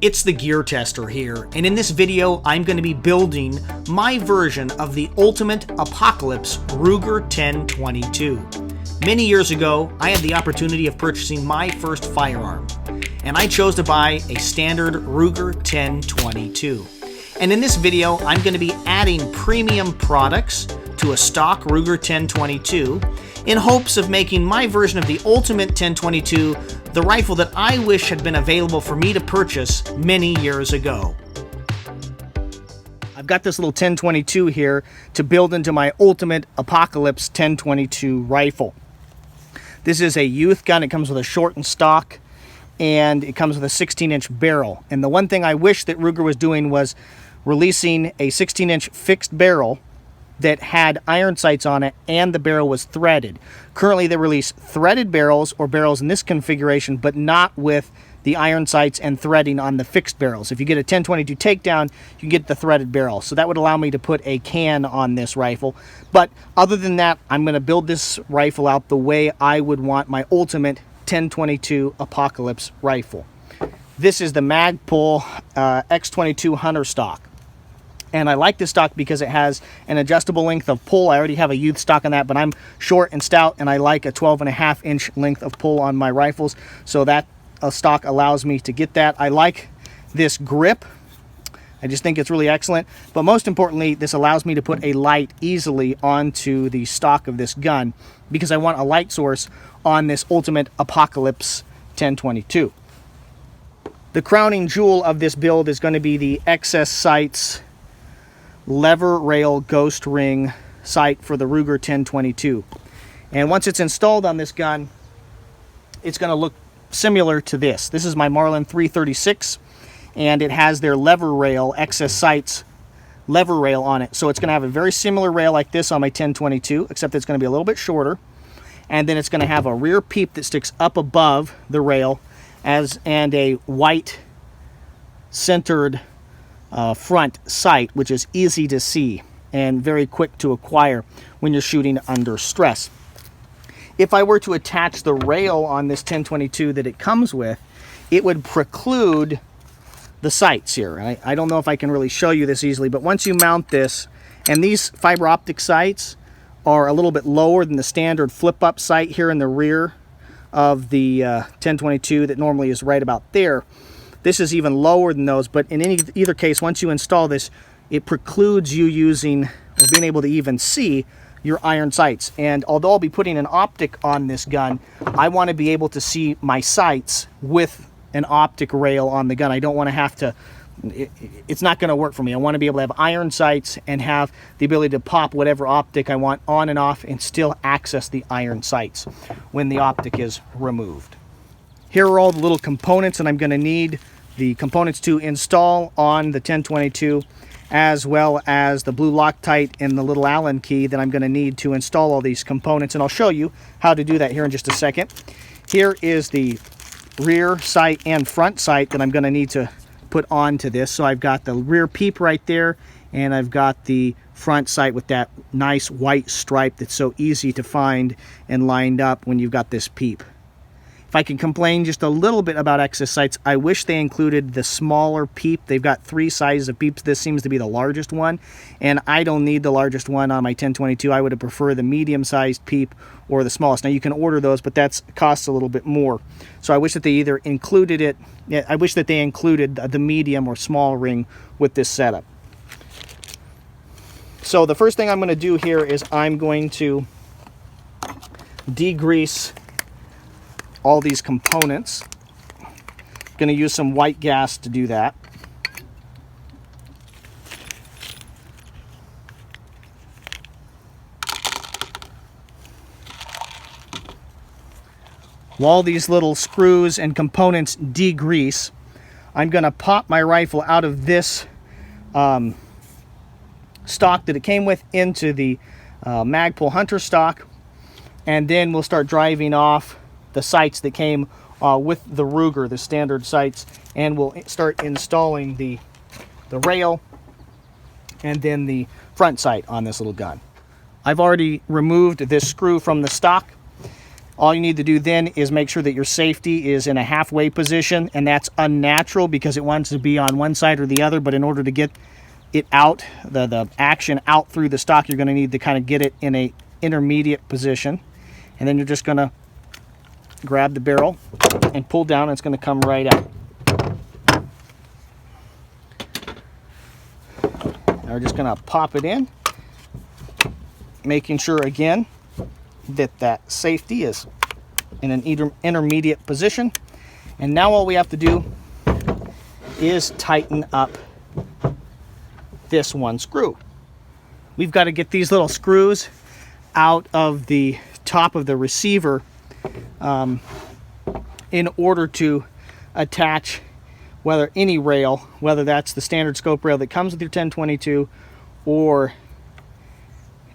It's the Gear Tester here, and in this video I'm going to be building my version of the Ultimate Apocalypse Ruger 1022. Many years ago, I had the opportunity of purchasing my first firearm, and I chose to buy a standard Ruger 1022. And in this video, I'm going to be adding premium products to a stock Ruger 1022 in hopes of making my version of the Ultimate 1022 the rifle that I wish had been available for me to purchase many years ago. I've got this little 1022 here to build into my Ultimate Apocalypse 1022 rifle. This is a youth gun. It comes with a shortened stock, and it comes with a 16-inch barrel. And the one thing I wish that Ruger was doing was releasing a 16-inch fixed barrel that had iron sights on it, and the barrel was threaded. Currently they release threaded barrels or barrels in this configuration, but not with the iron sights and threading on the fixed barrels. If you get a 1022 takedown, you can get the threaded barrel. So that would allow me to put a can on this rifle. But other than that, I'm going to build this rifle out the way I would want my Ultimate 1022 Apocalypse rifle. This is the Magpul X22 Hunter stock. And I like this stock because it has an adjustable length of pull. I already have a youth stock on that, but I'm short and stout, and I like a 12.5-inch length of pull on my rifles. So that stock allows me to get that. I like this grip. I just think it's really excellent. But most importantly, this allows me to put a light easily onto the stock of this gun because I want a light source on this Ultimate Apocalypse 1022. The crowning jewel of this build is going to be the XS Sights lever rail ghost ring sight for the Ruger 1022. And once it's installed on this gun, it's going to look similar to this. This is my Marlin 336, and it has their lever rail, XS Sights lever rail on it. So it's going to have a very similar rail like this on my 1022, except it's going to be a little bit shorter. And then it's going to have a rear peep that sticks up above the rail and a white centered front sight, which is easy to see and very quick to acquire when you're shooting under stress. If I were to attach the rail on this 1022 that it comes with, it would preclude the sights here. I don't know if I can really show you this easily, but once you mount this, and these fiber optic sights are a little bit lower than the standard flip-up sight here in the rear of the 1022 that normally is right about there. This is even lower than those, but in either case, once you install this, it precludes you using or being able to even see your iron sights. And although I'll be putting an optic on this gun, I want to be able to see my sights with an optic rail on the gun. I don't want to have to, it's not going to work for me. I want to be able to have iron sights and have the ability to pop whatever optic I want on and off and still access the iron sights when the optic is removed. Here are all the little components, and I'm going to need the components to install on the 1022, as well as the blue Loctite and the little Allen key that I'm going to need to install all these components. And I'll show you how to do that here in just a second. Here is the rear sight and front sight that I'm going to need to put onto this. So I've got the rear peep right there, and I've got the front sight with that nice white stripe that's so easy to find and lined up when you've got this peep. If I can complain just a little bit about XS Sights, I wish they included the smaller peep. They've got 3 sizes of peeps. This seems to be the largest one, and I don't need the largest one on my 1022. I would have preferred the medium-sized peep or the smallest. Now, you can order those, but that costs a little bit more. So I wish that they either included it, I wish that they included the medium or small ring with this setup. So the first thing I'm going to do here is I'm going to degrease all these components. Going to use some white gas to do that. While these little screws and components degrease, I'm going to pop my rifle out of this stock that it came with into the Magpul Hunter stock, and then we'll start driving off the sights that came with the Ruger, the standard sights, and we'll start installing the rail and then the front sight on this little gun. I've already removed this screw from the stock. All you need to do then is make sure that your safety is in a halfway position, and that's unnatural because it wants to be on one side or the other, but in order to get it out, the action out through the stock, you're going to need to kind of get it in a intermediate position. And then you're just going to grab the barrel and pull down, and it's going to come right out. Now we're just going to pop it in, making sure again that that safety is in an intermediate position. And now all we have to do is tighten up this one screw. We've got to get these little screws out of the top of the receiver in order to attach any rail, whether that's the standard scope rail that comes with your 1022 or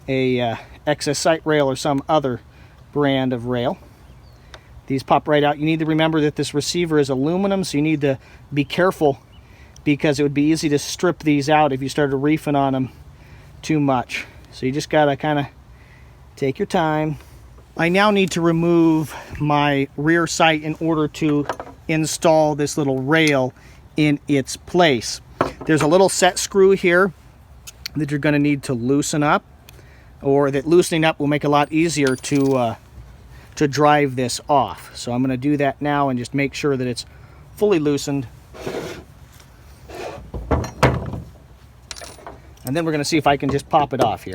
a excess sight rail or some other brand of rail. These pop right out. You need to remember that this receiver is aluminum, so you need to be careful because it would be easy to strip these out if you started reefing on them too much. So you just gotta kind of take your time. I now need to remove my rear sight in order to install this little rail in its place. There's a little set screw here that you're going to need to loosen up, or that loosening up will make it a lot easier to drive this off. So I'm going to do that now and just make sure that it's fully loosened. And then we're going to see if I can just pop it off here.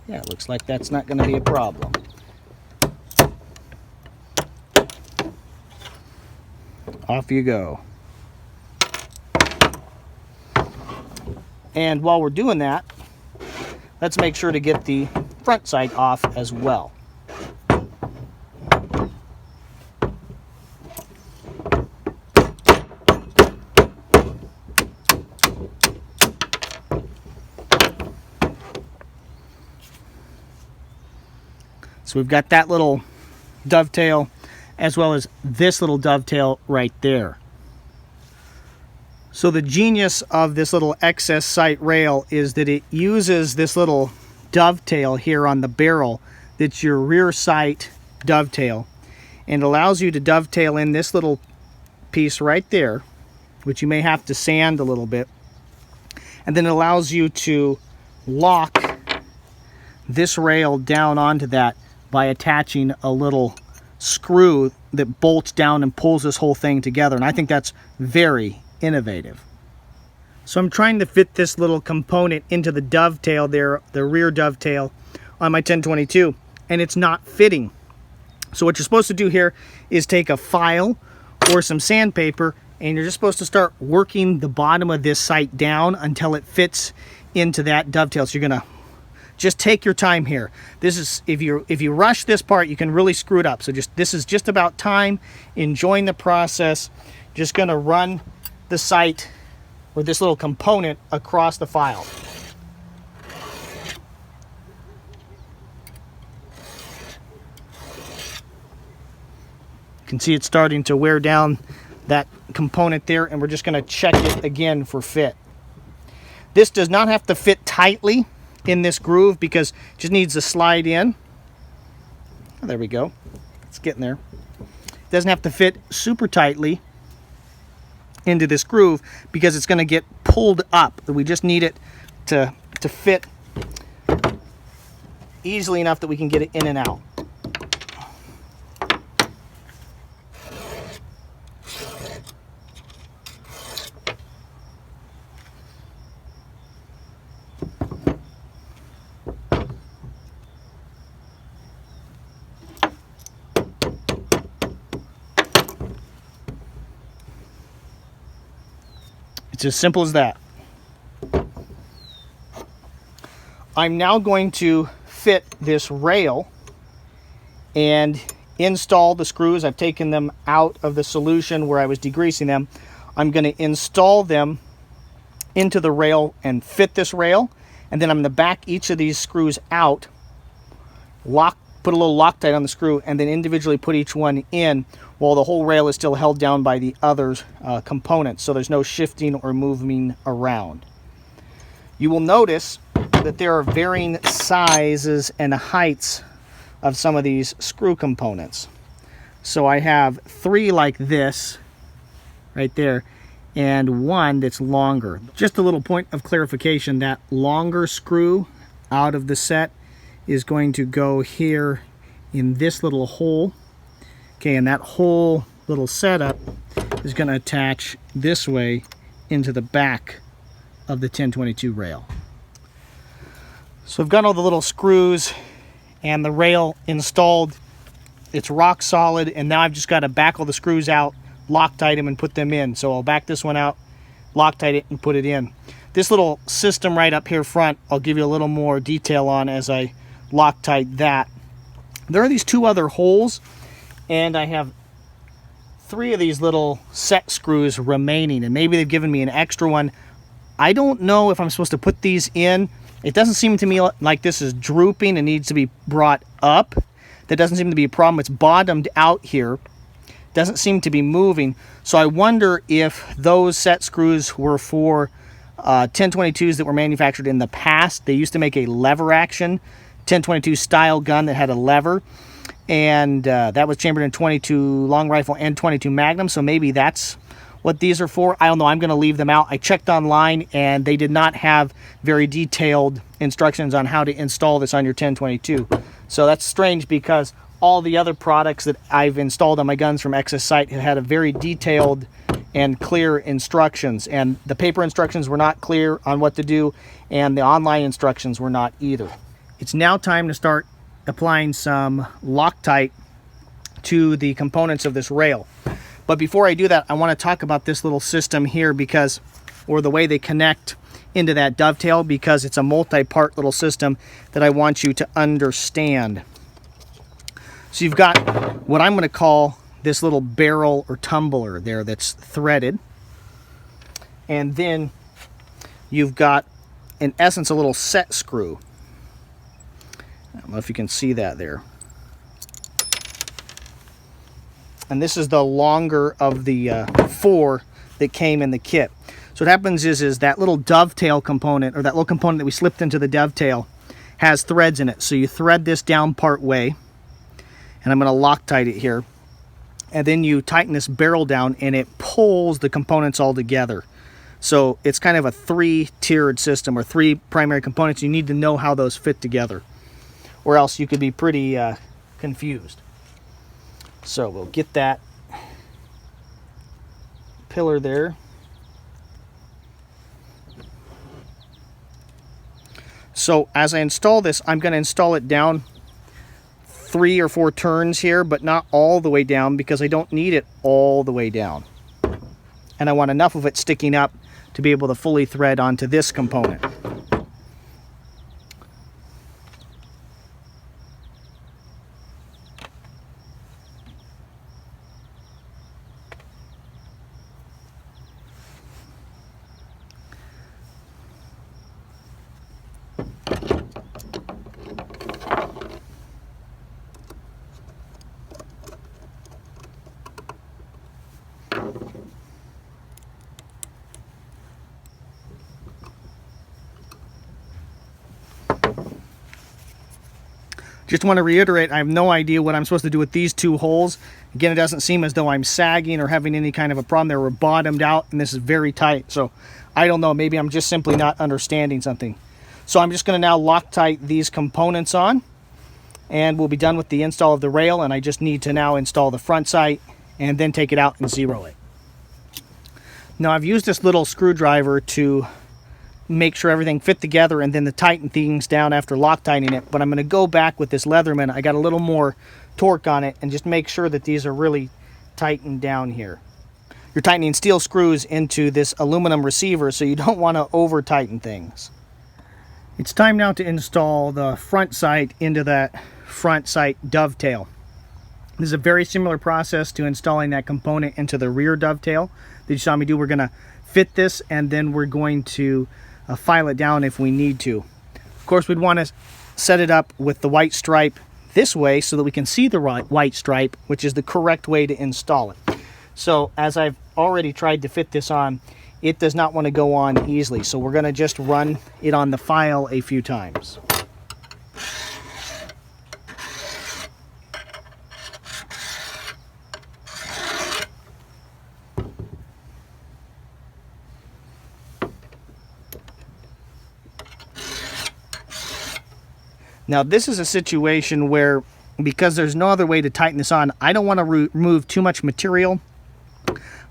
Yeah, it looks like that's not going to be a problem. Off you go. And while we're doing that, let's make sure to get the front sight off as well. So we've got that little dovetail as well as this little dovetail right there. So the genius of this little excess sight rail is that it uses this little dovetail here on the barrel that's your rear sight dovetail, and allows you to dovetail in this little piece right there, which you may have to sand a little bit, and then it allows you to lock this rail down onto that by attaching a little screw that bolts down and pulls this whole thing together. And I think that's very innovative. So I'm trying to fit this little component into the dovetail there, the rear dovetail on my 1022, and it's not fitting. So what you're supposed to do here is take a file or some sandpaper, and you're just supposed to start working the bottom of this sight down until it fits into that dovetail. So you're gonna just take your time here. This is, if you rush this part, you can really screw it up. So this is just about time, enjoying the process. Just gonna run the sight or this little component across the file. You can see it's starting to wear down that component there, and we're just gonna check it again for fit. This does not have to fit tightly in this groove because it just needs to slide in. Oh, there we go. It's getting there. It doesn't have to fit super tightly into this groove because it's going to get pulled up. We just need it to fit easily enough that we can get it in and out. It's as simple as that. I'm now going to fit this rail and install the screws. I've taken them out of the solution where I was degreasing them. I'm going to install them into the rail and fit this rail, and then I'm going to back each of these screws out, put a little Loctite on the screw, and then individually put each one in while the whole rail is still held down by the other components, so there's no shifting or moving around. You will notice that that there are varying sizes and heights of some of these screw components. So I have 3 like this right there, and 1 that's longer. Just a little point of clarification, that longer screw out of the set is going to go here in this little hole. Okay, and that whole little setup is going to attach this way into the back of the 1022 rail. So I've got all the little screws and the rail installed. It's rock solid, and now I've just got to back all the screws out, Loctite them, and put them in. So I'll back this one out, Loctite it, and put it in. This little system right up here front, I'll give you a little more detail on as I Loctite that. There are these 2 other holes, and I have 3 of these little set screws remaining, and maybe they've given me an extra one. I don't know if I'm supposed to put these in. It doesn't seem to me like this is drooping and needs to be brought up. That doesn't seem to be a problem. It's bottomed out here. Doesn't seem to be moving. So I wonder if those set screws were for 1022s that were manufactured in the past. They used to make a lever action 1022 style gun that had a lever, and that was chambered in 22 long rifle and 22 Magnum. So maybe that's what these are for. I don't know. I'm going to leave them out. I checked online, and they did not have very detailed instructions on how to install this on your 1022. So that's strange, because all the other products that I've installed on my guns from Excess Sight have had a very detailed and clear instructions, and the paper instructions were not clear on what to do, and the online instructions were not either. It's now time to start applying some Loctite to the components of this rail. But before I do that, I want to talk about this little system here, or the way they connect into that dovetail, because it's a multi-part little system that I want you to understand. So you've got what I'm going to call this little barrel or tumbler there that's threaded. And then you've got, in essence, a little set screw. I don't know if you can see that there. And this is the longer of the 4 that came in the kit. So what happens is that little dovetail component, or that little component that we slipped into the dovetail, has threads in it. So you thread this down part way, and I'm going to Loctite it here, and then you tighten this barrel down, and it pulls the components all together. So it's kind of a 3-tiered system, or 3 primary components. You need to know how those fit together, or else you could be pretty confused. So we'll get that pillar there. So as I install this, I'm going to install it down 3 or 4 turns here, but not all the way down, because I don't need it all the way down. And I want enough of it sticking up to be able to fully thread onto this component. Just want to reiterate, I have no idea what I'm supposed to do with these 2 holes. Again, it doesn't seem as though I'm sagging or having any kind of a problem. They were bottomed out, and this is very tight. So I don't know, maybe I'm just simply not understanding something. So I'm just going to now Loctite these components on, and we'll be done with the install of the rail, and I just need to now install the front sight and then take it out and zero it. Now I've used this little screwdriver to make sure everything fit together, and then to tighten things down after Loctiting it. But I'm going to go back with this Leatherman. I got a little more torque on it, and just make sure that these are really tightened down here. You're tightening steel screws into this aluminum receiver, so you don't want to over tighten things. It's time now to install the front sight into that front sight dovetail. This is a very similar process to installing that component into the rear dovetail that you saw me do. We're going to fit this, and then we're going to file it down if we need to. Of course, we'd want to set it up with the white stripe this way so that we can see the white stripe, which is the correct way to install it. So as I've already tried to fit this on, it does not want to go on easily. So we're going to just run it on the file a few times. Now this is a situation where, because there's no other way to tighten this on, I don't want to remove too much material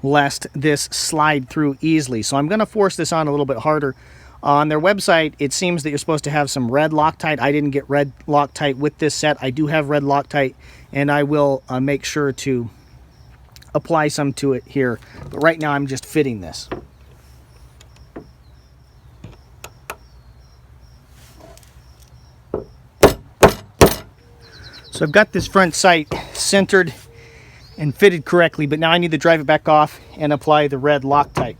lest this slide through easily. So I'm going to force this on a little bit harder. On their website, it seems that you're supposed to have some red Loctite. I didn't get red Loctite with this set. I do have red Loctite, and I will make sure to apply some to it here. But right now I'm just fitting this. So I've got this front sight centered and fitted correctly, but now I need to drive it back off and apply the red Loctite.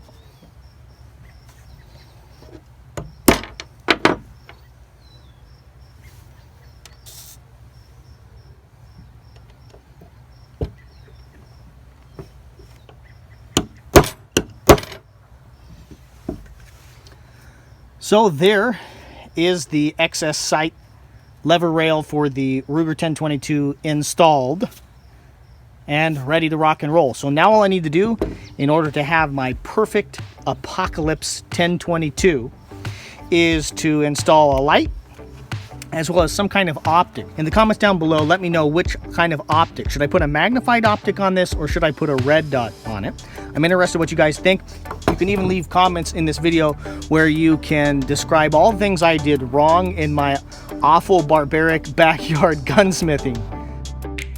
So there is the excess sight lever rail for the Ruger 1022 installed and ready to rock and roll. So now all I need to do in order to have my perfect Apocalypse 1022 is to install a light as well as some kind of optic. In the comments down below, let me know which kind of optic. Should I put a magnified optic on this, or should I put a red dot on it? I'm interested what you guys think. You can even leave comments in this video where you can describe all the things I did wrong in my awful barbaric backyard gunsmithing.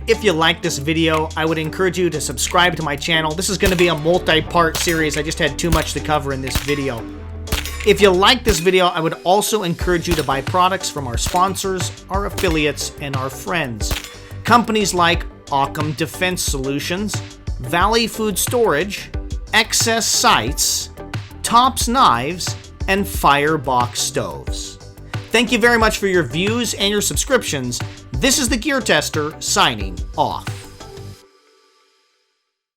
If you like this video, I would encourage you to subscribe to my channel. This is going to be a multi-part series. I just had too much to cover in this video. If you like this video, I would also encourage you to buy products from our sponsors, our affiliates, and our friends. Companies like Occam Defense Solutions, Valley Food Storage, Excess Sights, Tops Knives, and Firebox Stoves. Thank you very much for your views and your subscriptions. This is the Gear Tester signing off.